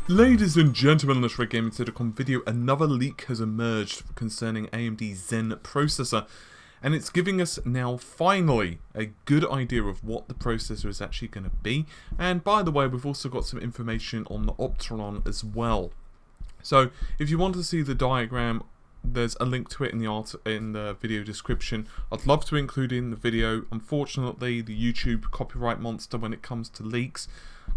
Ladies and gentlemen, on this Red Gaming Silicon video, another leak has emerged concerning AMD Zen processor, and it's giving us now finally a good idea of what the processor is actually going to be. And by the way, we've also got some information on the Opteron as well. So if you want to see the diagram, there's a link to it in the video description. I'd love to include it in the video. Unfortunately, the YouTube copyright monster when it comes to leaks,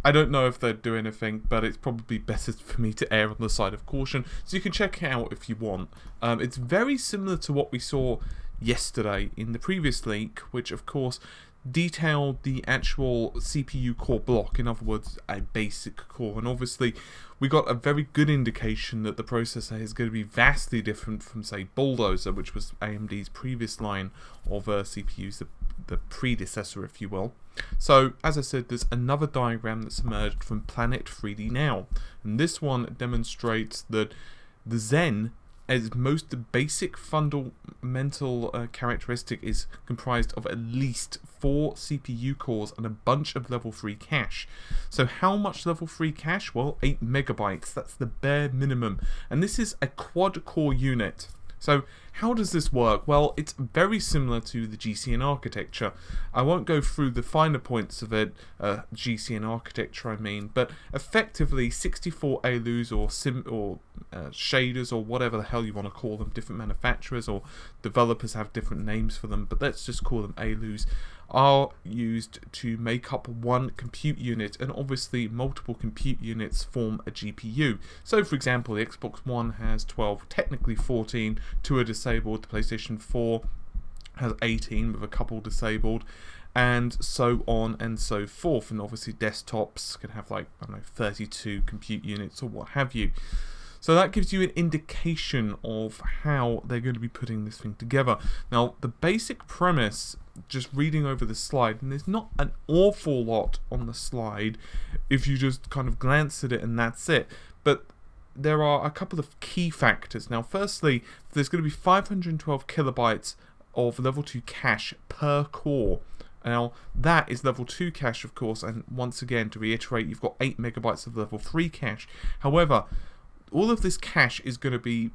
I don't know if they'd do anything, but it's probably better for me to err on the side of caution. So you can check it out if you want. It's very similar to what we saw yesterday in the previous leak, which of course detailed the actual CPU core block, in other words a basic core, and obviously we got a very good indication that the processor is going to be vastly different from, say, Bulldozer, which was AMD's previous line of CPUs, the predecessor, if you will. So as I said, there's another diagram that's emerged from Planet 3D Now, and this one demonstrates that the Zen, as most basic fundamental characteristic, is comprised of at least 4 CPU cores and a bunch of level 3 cache. So how much level 3 cache? Well, 8 megabytes. That's the bare minimum. And this is a quad core unit. So how does this work? Well, it's very similar to the GCN architecture. I won't go through the finer points of it, GCN architecture I mean, but effectively 64 ALUs or shaders or whatever the hell you want to call them, different manufacturers or developers have different names for them, but let's just call them ALUs, are used to make up one compute unit, and obviously multiple compute units form a GPU. So for example, the Xbox One has 12, technically 14, 2 are disabled, the PlayStation 4 has 18 with a couple disabled, and so on and so forth. And obviously desktops can have, like, I don't know, 32 compute units or what have you. So that gives you an indication of how they're going to be putting this thing together. Now, the basic premise, just reading over the slide, and there's not an awful lot on the slide if you just kind of glance at it and that's it, but there are a couple of key factors. Now, firstly, there's going to be 512 kilobytes of level 2 cache per core. Now, that is level 2 cache, of course, and once again, to reiterate, you've got 8 megabytes of level 3 cache. However, all of this cache is going to be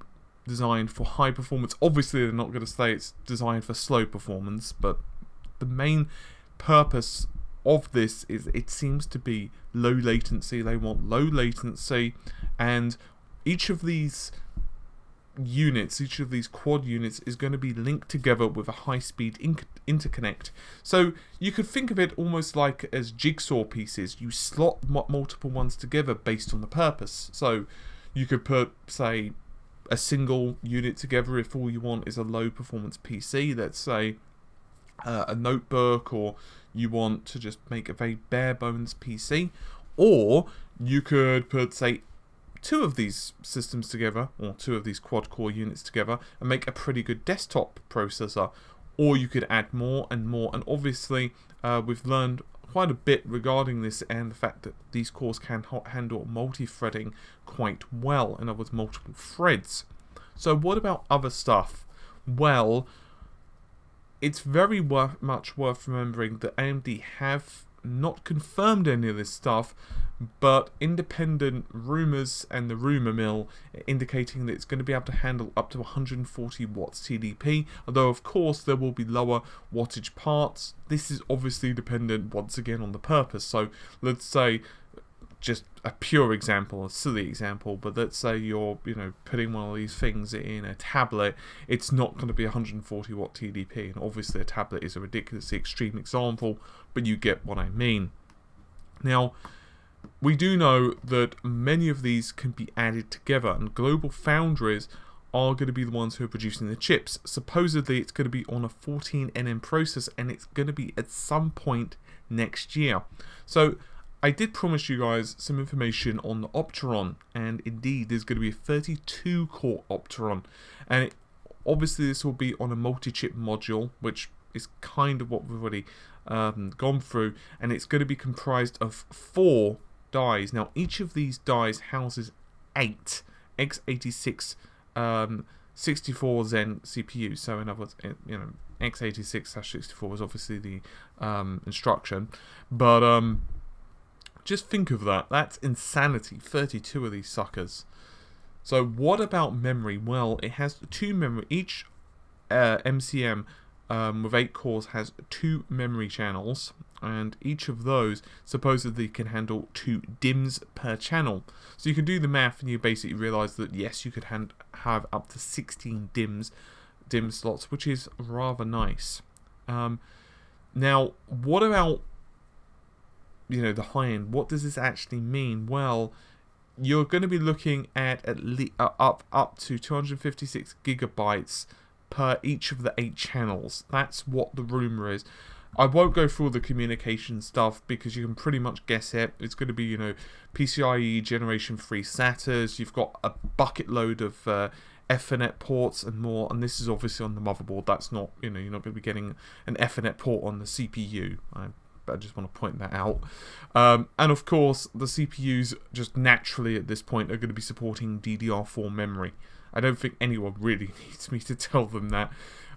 designed for high performance. Obviously, they're not going to say it's designed for slow performance, but the main purpose of this is it seems to be low latency. They want low latency, and each of these units, each of these quad units is going to be linked together with a high-speed interconnect. So you could think of it almost like as jigsaw pieces. You slot multiple ones together based on the purpose. So you could put, say, a single unit together if all you want is a low performance PC, let's say a notebook, or you want to just make a very bare bones PC, or you could put, say, 2 of these systems together, or 2 of these quad core units together, and make a pretty good desktop processor. Or you could add more and more, and obviously we've learned quite a bit regarding this, and the fact that these cores can handle multi-threading quite well, in other words multiple threads. So what about other stuff? Well, it's very much worth remembering that AMD have not confirmed any of this stuff, but independent rumours and the rumour mill indicating that it's going to be able to handle up to 140 watts TDP, although of course there will be lower wattage parts. This is obviously dependent once again on the purpose. So let's say, just a pure example, a silly example, but let's say you're, putting one of these things in a tablet, it's not going to be 140 watt TDP, and obviously a tablet is a ridiculously extreme example, but you get what I mean. Now, we do know that many of these can be added together, and global foundries are going to be the ones who are producing the chips. Supposedly it's going to be on a 14nm process, and it's going to be at some point next year. So I did promise you guys some information on the Opteron, and indeed there's going to be a 32 core Opteron, and obviously this will be on a multi-chip module, which is kind of what we've already gone through, and it's going to be comprised of 4 dies. Now, each of these dies houses 8 x86 64 Zen CPUs. So in other words, x86/64 is obviously the instruction, but Just think of that. That's insanity. 32 of these suckers. So what about memory? Well, it has 2 memory. Each MCM with 8 cores has 2 memory channels, and each of those supposedly can handle 2 DIMMs per channel. So you can do the math and you basically realize that yes, you could have up to 16 DIMM slots, which is rather nice. Now, what about, you know, the high end? What does this actually mean? Well, you're going to be looking at least up to 256 gigabytes per each of the 8 channels. That's what the rumor is. I won't go through all the communication stuff because you can pretty much guess it. It's going to be, you know, PCIe Generation 3 SATAs. You've got a bucket load of Ethernet ports and more. And this is obviously on the motherboard. That's not, you know, you're not going to be getting an Ethernet port on the CPU. I just want to point that out. And of course, the CPUs just naturally at this point are going to be supporting DDR4 memory. I don't think anyone really needs me to tell them that.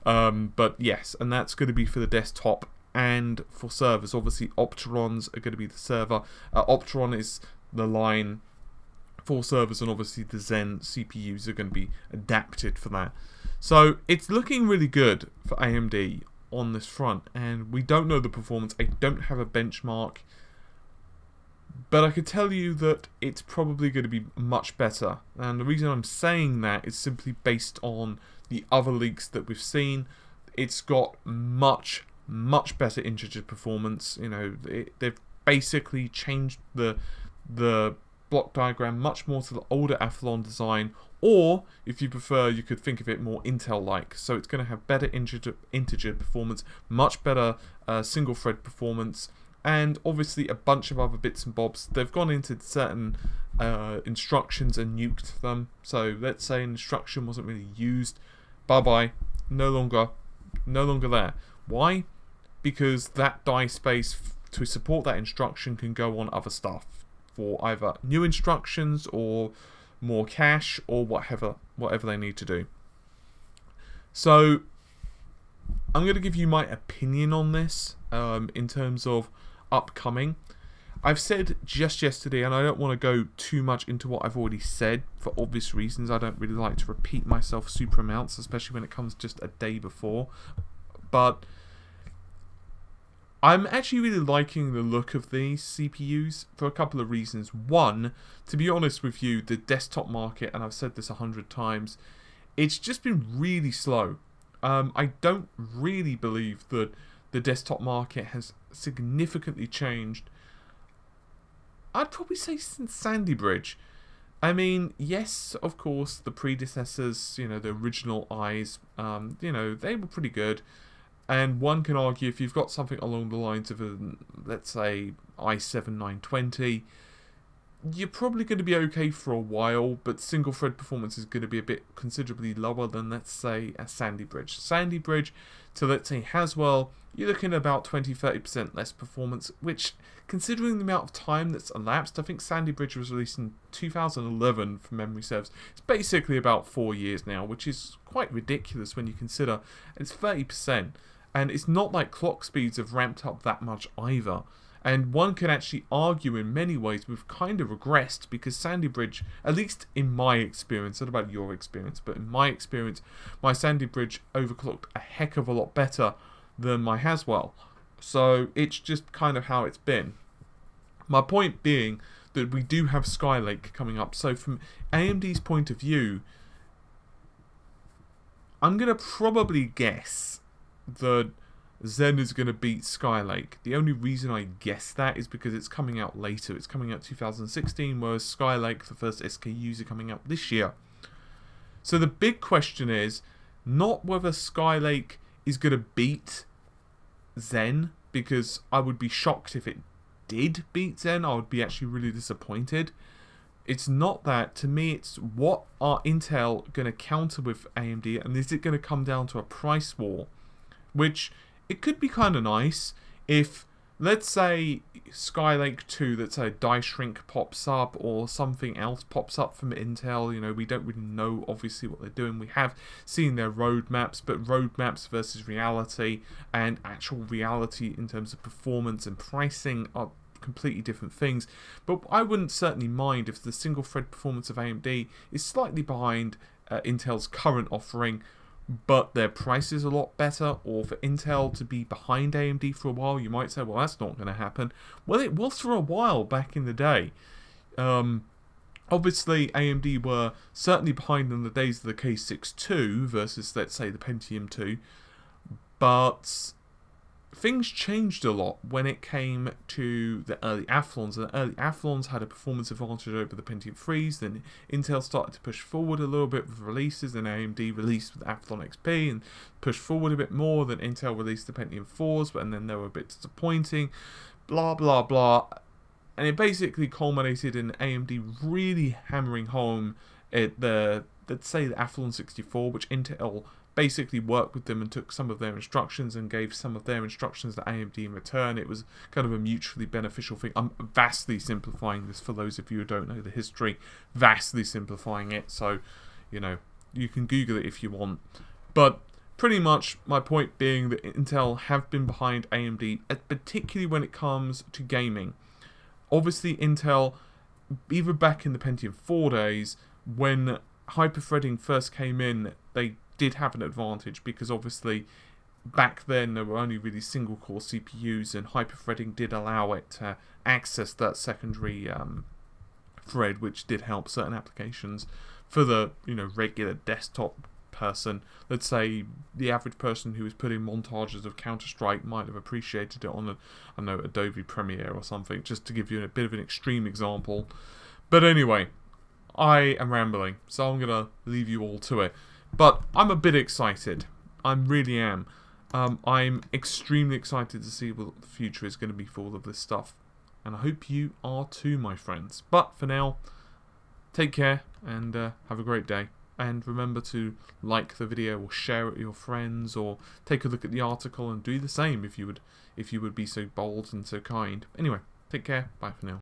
But yes, and that's going to be for the desktop and for servers. Obviously, Opterons are going to be the server. Opteron is the line for servers, and obviously the Zen CPUs are going to be adapted for that. So it's looking really good for AMD on this front, and we don't know the performance. I don't have a benchmark, but I could tell you that it's probably going to be much better. And the reason I'm saying that is simply based on the other leaks that we've seen. It's got much better integer performance. You know, they've basically changed the block diagram much more to the older Athlon design, or if you prefer, you could think of it more Intel-like. So it's going to have better integer performance, much better single thread performance, and obviously a bunch of other bits and bobs. They've gone into certain instructions and nuked them. So let's say an instruction wasn't really used, bye-bye, no longer there. Why? Because that die space to support that instruction can go on other stuff for either new instructions or more cache or whatever they need to do. So I'm going to give you my opinion on this in terms of upcoming. I've said just yesterday, and I don't want to go too much into what I've already said for obvious reasons. I don't really like to repeat myself super amounts, especially when it comes just a day before. But I'm actually really liking the look of these CPUs for a couple of reasons. One, to be honest with you, the desktop market, and I've said this 100 times, it's just been really slow. I don't really believe that the desktop market has significantly changed. I'd probably say since Sandy Bridge. I mean, yes, of course, the predecessors, you know, the original I's, you know, they were pretty good. And one can argue if you've got something along the lines of, let's say, i7-920, you're probably going to be okay for a while, but single thread performance is going to be a bit considerably lower than, let's say, a Sandy Bridge. Sandy Bridge to, let's say, Haswell, you're looking at about 20-30% less performance, which, considering the amount of time that's elapsed, I think Sandy Bridge was released in 2011 from memory serves. It's basically about 4 years now, which is quite ridiculous when you consider it's 30%. And it's not like clock speeds have ramped up that much either. And one can actually argue in many ways we've kind of regressed, because Sandy Bridge, at least in my experience, not about your experience, but in my experience, my Sandy Bridge overclocked a heck of a lot better than my Haswell. So it's just kind of how it's been. My point being that we do have Skylake coming up. So from AMD's point of view, I'm going to probably guess that Zen is going to beat Skylake. The only reason I guess that is because it's coming out later. It's coming out 2016, whereas Skylake, the first SKUs, are coming out this year. So the big question is not whether Skylake is going to beat Zen, because I would be shocked if it did beat Zen. I would be actually really disappointed. It's not that. To me, it's what are Intel going to counter with AMD, and is it going to come down to a price war? Which, it could be kind of nice if, let's say, Skylake 2, let's say Die Shrink pops up, or something else pops up from Intel. You know, we don't really know, obviously, what they're doing. We have seen their roadmaps, but roadmaps versus reality, and actual reality in terms of performance and pricing are completely different things. But I wouldn't certainly mind if the single thread performance of AMD is slightly behind Intel's current offering, but their price is a lot better, or for Intel to be behind AMD for a while. You might say, well, that's not going to happen. Well, it was for a while back in the day. Obviously, AMD were certainly behind in the days of the K6-2 versus, let's say, the Pentium 2, but things changed a lot when it came to the early Athlons. The early Athlons had a performance advantage over the Pentium 3s, then Intel started to push forward a little bit with releases, and AMD released with Athlon XP and pushed forward a bit more, then Intel released the Pentium 4s, and then they were a bit disappointing, blah blah blah. And it basically culminated in AMD really hammering home at let's say the Athlon 64, which Intel basically worked with them and took some of their instructions and gave some of their instructions to AMD in return. It was kind of a mutually beneficial thing. I'm vastly simplifying this for those of you who don't know the history, vastly simplifying it, so, you know, you can Google it if you want. But pretty much my point being that Intel have been behind AMD, particularly when it comes to gaming. Obviously, Intel, even back in the Pentium 4 days, when hyperthreading first came in, they did have an advantage, because obviously back then there were only really single core CPUs, and hyperthreading did allow it to access that secondary thread, which did help certain applications. For the regular desktop person, let's say the average person who was putting montages of Counter-Strike might have appreciated it on Adobe Premiere or something, just to give you a bit of an extreme example. But anyway, I am rambling, so I'm gonna leave you all to it. But I'm a bit excited. I really am. I'm extremely excited to see what the future is going to be for all of this stuff. And I hope you are too, my friends. But for now, take care and have a great day. And remember to like the video or share it with your friends, or take a look at the article and do the same if you would be so bold and so kind. Anyway, take care. Bye for now.